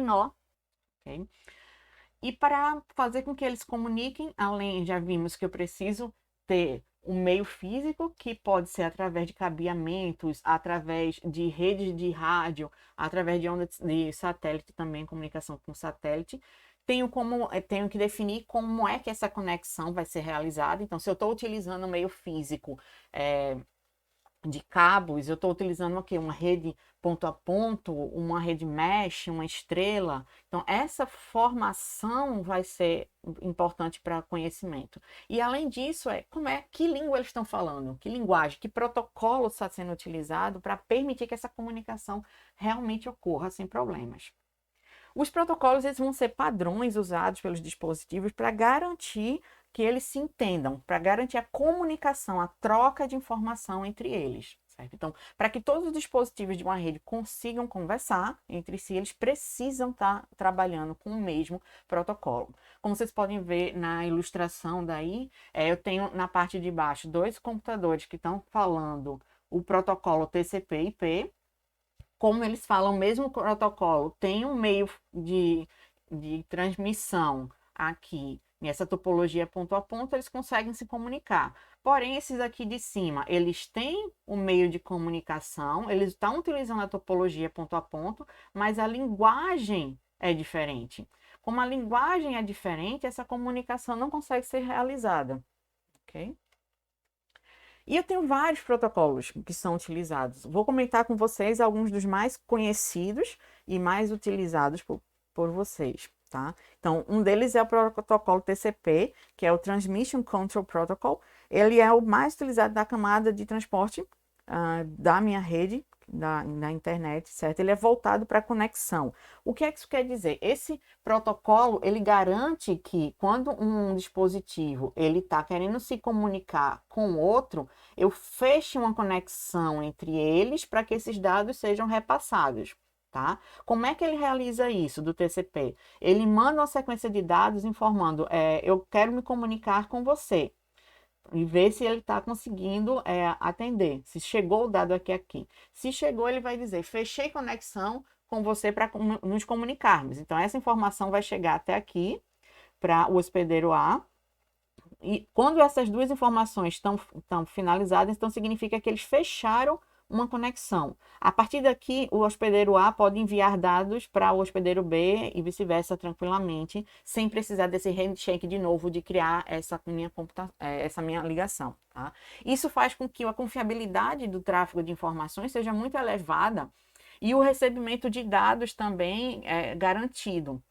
nó, ok? E para fazer com que eles comuniquem, além, já vimos que eu preciso ter um meio físico, que pode ser através de cabeamentos, através de redes de rádio, através de ondas de satélite também, comunicação com satélite. Tenho que definir como é que essa conexão vai ser realizada. Então, se eu estou utilizando o meio físico, de cabos, eu estou utilizando o quê? Uma rede ponto a ponto, uma rede mesh, uma estrela. Então, essa formação vai ser importante para conhecimento. E além disso, que língua eles estão falando, que linguagem, que protocolo está sendo utilizado para permitir que essa comunicação realmente ocorra sem problemas. Os protocolos eles vão ser padrões usados pelos dispositivos para garantir que eles se entendam, para garantir a comunicação, a troca de informação entre eles. Certo? Então, para que todos os dispositivos de uma rede consigam conversar entre si, eles precisam estar trabalhando com o mesmo protocolo. Como vocês podem ver na ilustração daí, eu tenho na parte de baixo dois computadores que estão falando o protocolo TCP/IP. Como eles falam o mesmo protocolo, tem um meio de transmissão aqui, nessa topologia ponto a ponto, eles conseguem se comunicar. Porém, esses aqui de cima, eles têm o meio de comunicação, eles estão utilizando a topologia ponto a ponto, mas a linguagem é diferente. Como a linguagem é diferente, essa comunicação não consegue ser realizada, ok? E eu tenho vários protocolos que são utilizados. Vou comentar com vocês alguns dos mais conhecidos e mais utilizados por vocês, tá? Então, um deles é o protocolo TCP, que é o Transmission Control Protocol. Ele é o mais utilizado da camada de transporte da minha rede, da internet, certo? Ele é voltado para conexão. O que é que isso quer dizer? Esse protocolo, ele garante que quando um dispositivo ele está querendo se comunicar com outro, eu feche uma conexão entre eles para que esses dados sejam repassados. Tá? Como é que ele realiza isso do TCP? Ele manda uma sequência de dados informando, eu quero me comunicar com você e ver se ele está conseguindo atender, se chegou o dado aqui. Se chegou, ele vai dizer, fechei conexão com você para nos comunicarmos. Então, essa informação vai chegar até aqui, para o hospedeiro A, e quando essas duas informações estão finalizadas, então significa que eles fecharam uma conexão. A partir daqui, o hospedeiro A pode enviar dados para o hospedeiro B e vice-versa tranquilamente, sem precisar desse handshake de novo de criar essa minha ligação. Tá? Isso faz com que a confiabilidade do tráfego de informações seja muito elevada e o recebimento de dados também é garantido,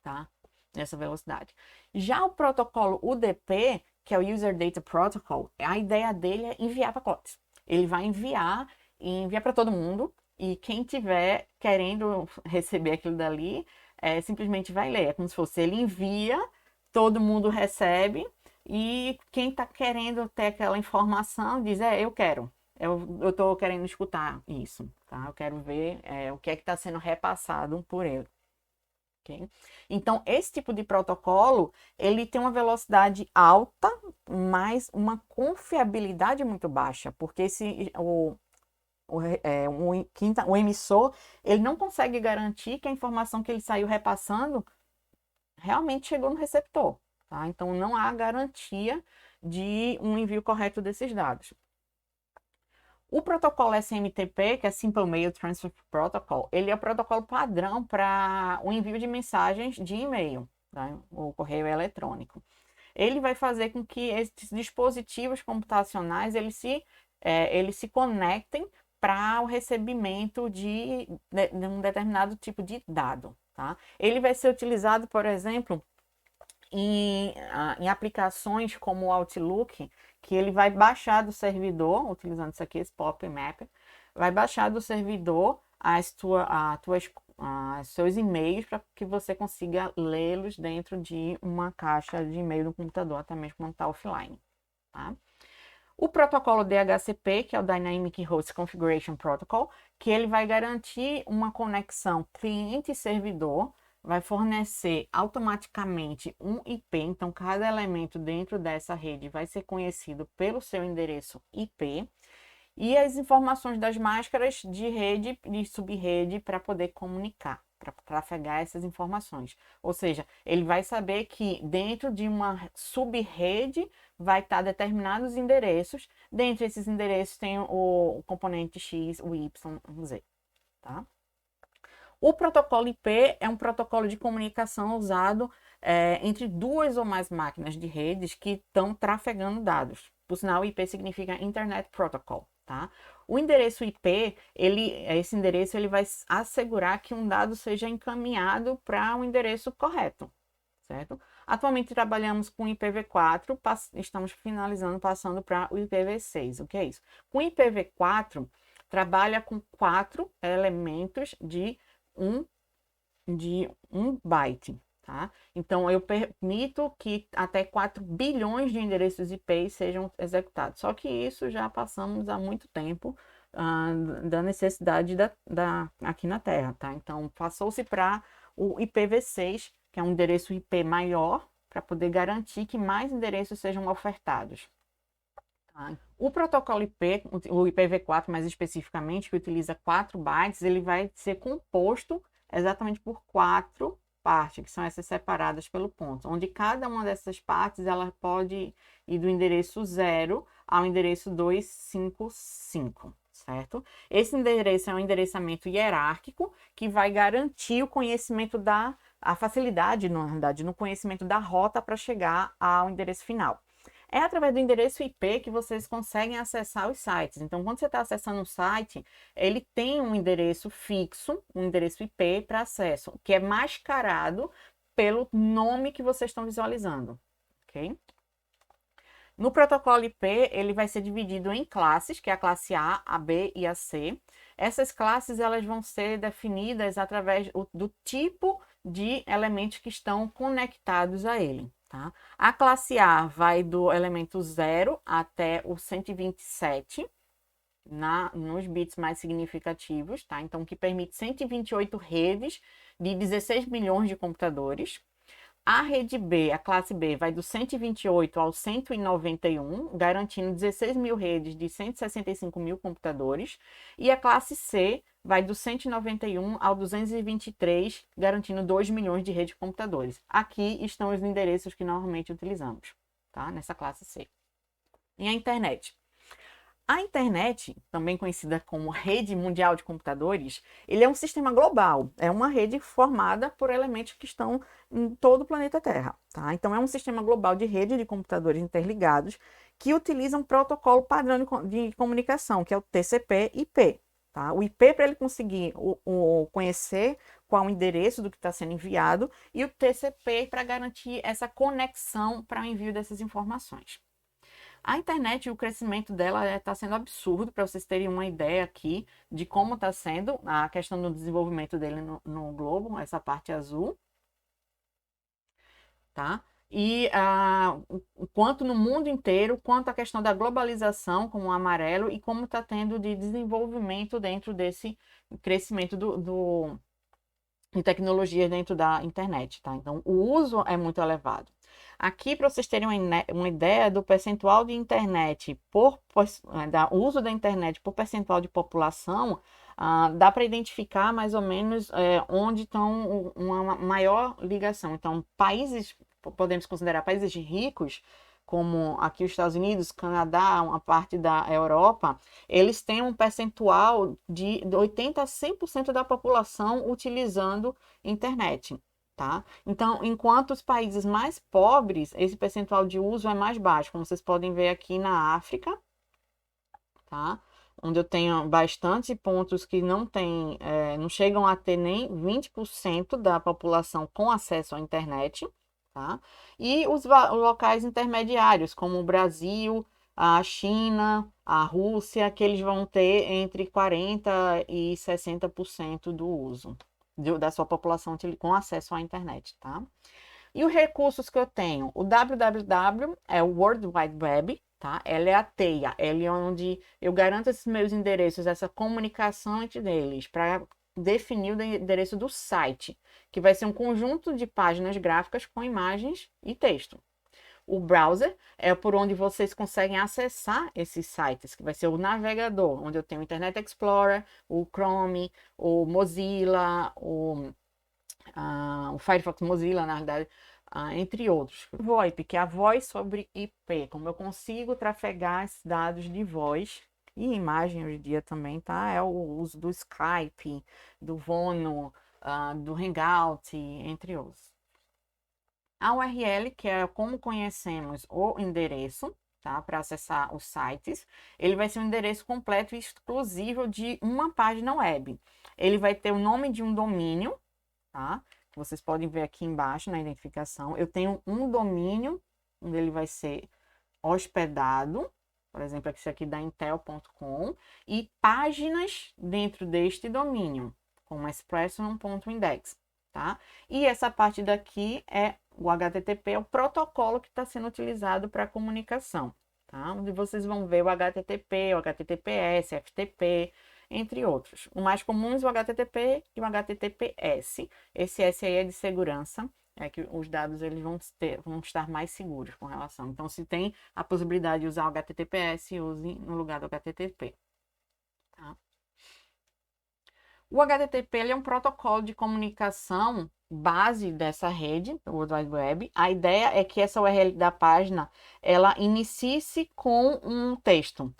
tá? Nessa velocidade. Já o protocolo UDP, que é o User Data Protocol, a ideia dele é enviar pacotes. Ele vai enviar e enviar para todo mundo, e quem tiver querendo receber aquilo dali, simplesmente vai ler. É como se fosse, ele envia, todo mundo recebe, e quem está querendo ter aquela informação diz, eu quero. Eu estou querendo escutar isso, tá? Eu quero ver o que é que está sendo repassado por ele. Okay? Então, esse tipo de protocolo, ele tem uma velocidade alta, mas uma confiabilidade muito baixa, porque o emissor, ele não consegue garantir que a informação que ele saiu repassando realmente chegou no receptor, tá? Então, não há garantia de um envio correto desses dados. O protocolo SMTP, que é Simple Mail Transfer Protocol, ele é o protocolo padrão para o envio de mensagens de e-mail, tá? O correio eletrônico. Ele vai fazer com que esses dispositivos computacionais eles se conectem para o recebimento de um determinado tipo de dado. Tá? Ele vai ser utilizado, por exemplo, em aplicações como o Outlook, que ele vai baixar do servidor, utilizando isso aqui, esse Pop Map, vai baixar do servidor seus e-mails para que você consiga lê-los dentro de uma caixa de e-mail do computador, até mesmo quando está offline. Tá? O protocolo DHCP, que é o Dynamic Host Configuration Protocol, que ele vai garantir uma conexão cliente-servidor, vai fornecer automaticamente um IP, então cada elemento dentro dessa rede vai ser conhecido pelo seu endereço IP, e as informações das máscaras de rede e subrede para poder comunicar. para trafegar essas informações. Ou seja, ele vai saber que dentro de uma subrede vai estar determinados endereços. Dentre esses endereços tem o componente X, o Y, o Z, tá? O protocolo IP é um protocolo de comunicação usado entre duas ou mais máquinas de redes que estão trafegando dados. Por sinal, IP significa Internet Protocol, tá? O endereço IP, esse endereço ele vai assegurar que um dado seja encaminhado para um endereço correto, certo? Atualmente trabalhamos com IPv4, estamos finalizando, passando para o IPv6. O que é isso? Com IPv4, trabalha com 4 elementos de um byte, tá? Então, eu permito que até 4 bilhões de endereços IP sejam executados. Só que isso já passamos há muito tempo da necessidade aqui na Terra, tá? Então, passou-se para o IPv6, que é um endereço IP maior, para poder garantir que mais endereços sejam ofertados. Tá? O protocolo IP, o IPv4 mais especificamente, que utiliza 4 bytes, ele vai ser composto exatamente por 4 partes, que são essas separadas pelo ponto, onde cada uma dessas partes ela pode ir do endereço 0 ao endereço 255, certo? Esse endereço é um endereçamento hierárquico que vai garantir o conhecimento a facilidade, na verdade, no conhecimento da rota para chegar ao endereço final. É através do endereço IP que vocês conseguem acessar os sites. Então, quando você está acessando um site, ele tem um endereço fixo, um endereço IP para acesso, que é mascarado pelo nome que vocês estão visualizando, ok? No protocolo IP, ele vai ser dividido em classes, que é a classe A, a B e a C. Essas classes elas vão ser definidas através do tipo de elementos que estão conectados a ele. Tá? A classe A vai do elemento 0 até o 127 nos bits mais significativos, tá? Então, que permite 128 redes de 16 milhões de computadores. A rede B, a classe B, vai do 128 ao 191, garantindo 16 mil redes de 165 mil computadores. E a classe C vai do 191 ao 223, garantindo 2 milhões de redes de computadores. Aqui estão os endereços que normalmente utilizamos, tá? Nessa classe C. E a internet? A internet, também conhecida como rede mundial de computadores, ele é um sistema global, é uma rede formada por elementos que estão em todo o planeta Terra, tá? Então é um sistema global de rede de computadores interligados que utiliza um protocolo padrão de comunicação, que é o TCP/IP, tá? O IP para ele conseguir conhecer qual o endereço do que está sendo enviado e o TCP para garantir essa conexão para o envio dessas informações. A internet, o crescimento dela está sendo absurdo, para vocês terem uma ideia aqui de como está sendo a questão do desenvolvimento dele no globo, essa parte azul, tá? E quanto no mundo inteiro, quanto a questão da globalização, como o amarelo, e como está tendo de desenvolvimento dentro desse crescimento de tecnologia dentro da internet, tá? Então, o uso é muito elevado. Aqui, para vocês terem uma ideia do percentual de internet da uso da internet por percentual de população, dá para identificar mais ou menos onde estão uma maior ligação. Então, podemos considerar países ricos, como aqui os Estados Unidos, Canadá, uma parte da Europa, eles têm um percentual de 80% a 100% da população utilizando internet. Tá? Então, enquanto os países mais pobres, esse percentual de uso é mais baixo, como vocês podem ver aqui na África, tá? Onde eu tenho bastante pontos que não chegam a ter nem 20% da população com acesso à internet, tá? E os locais intermediários, como o Brasil, a China, a Rússia, que eles vão ter entre 40% e 60% do uso da sua população com acesso à internet, tá? E os recursos que eu tenho? O www é o World Wide Web, tá? Ela é a teia, ela é onde eu garanto esses meus endereços, essa comunicação entre eles, para definir o endereço do site, que vai ser um conjunto de páginas gráficas com imagens e texto. O browser é por onde vocês conseguem acessar esses sites, que vai ser o navegador, onde eu tenho o Internet Explorer, o Chrome, o Mozilla, o o Firefox Mozilla, na verdade, entre outros. VoIP, que é a voz sobre IP, como eu consigo trafegar esses dados de voz e imagem hoje em dia também, tá? É o uso do Skype, do Vono, do Hangout, entre outros. A URL, que é como conhecemos o endereço, tá? Para acessar os sites, ele vai ser um endereço completo e exclusivo de uma página web. Ele vai ter o nome de um domínio, tá? Vocês podem ver aqui embaixo na identificação. Eu tenho um domínio, onde ele vai ser hospedado, por exemplo, esse aqui da intel.com, e páginas dentro deste domínio, como expression.index, tá? E essa parte daqui é o HTTP, é o protocolo que está sendo utilizado para comunicação, tá? Onde vocês vão ver o HTTP, o HTTPS, FTP, entre outros. O mais comum é o HTTP e o HTTPS. Esse S aí é de segurança, é que os dados eles vão estar mais seguros com relação. Então, se tem a possibilidade de usar o HTTPS, use no lugar do HTTP. Tá? O HTTP ele é um protocolo de comunicação base dessa rede, o World Wide Web. A ideia é que essa URL da página ela inicie-se com um texto.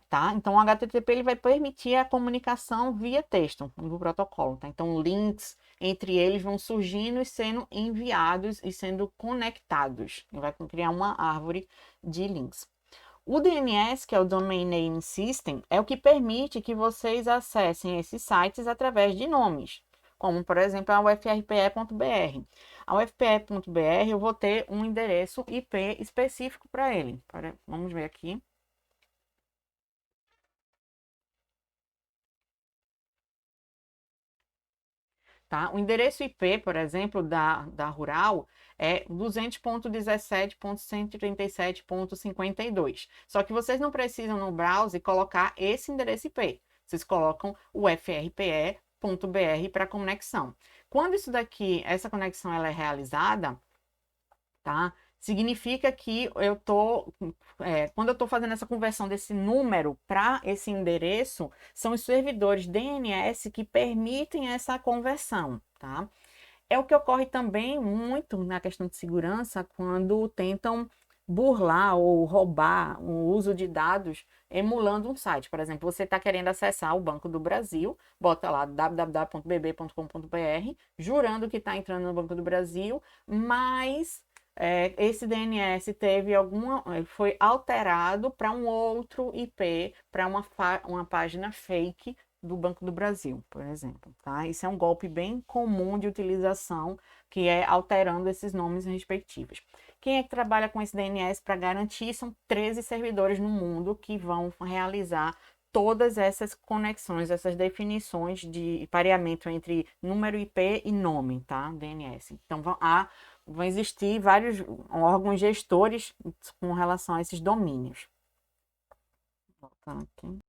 Tá? Então, o HTTP ele vai permitir a comunicação via texto do protocolo. Tá? Então, links entre eles vão surgindo e sendo enviados e sendo conectados. Ele vai criar uma árvore de links. O DNS, que é o Domain Name System, é o que permite que vocês acessem esses sites através de nomes, como, por exemplo, a ufrpe.br. A ufrpe.br eu vou ter um endereço IP específico para ele. Vamos ver aqui. Tá? O endereço IP, por exemplo, da Rural é 200.17.137.52. Só que vocês não precisam no browser colocar esse endereço IP. Vocês colocam o frpe.br para conexão. Quando isso daqui, essa conexão ela é realizada, tá? Significa que quando eu estou fazendo essa conversão desse número para esse endereço, são os servidores DNS que permitem essa conversão, tá? É o que ocorre também muito na questão de segurança quando tentam burlar ou roubar o uso de dados emulando um site. Por exemplo, você está querendo acessar o Banco do Brasil, bota lá www.bb.com.br, jurando que está entrando no Banco do Brasil, mas esse DNS foi alterado para um outro IP, para uma página fake do Banco do Brasil, por exemplo, tá? Isso é um golpe bem comum de utilização, que é alterando esses nomes respectivos. Quem é que trabalha com esse DNS para garantir? São 13 servidores no mundo que vão realizar todas essas conexões, essas definições de pareamento entre número IP e nome, tá? DNS. Então, vão existir vários órgãos gestores com relação a esses domínios. Vou voltar aqui.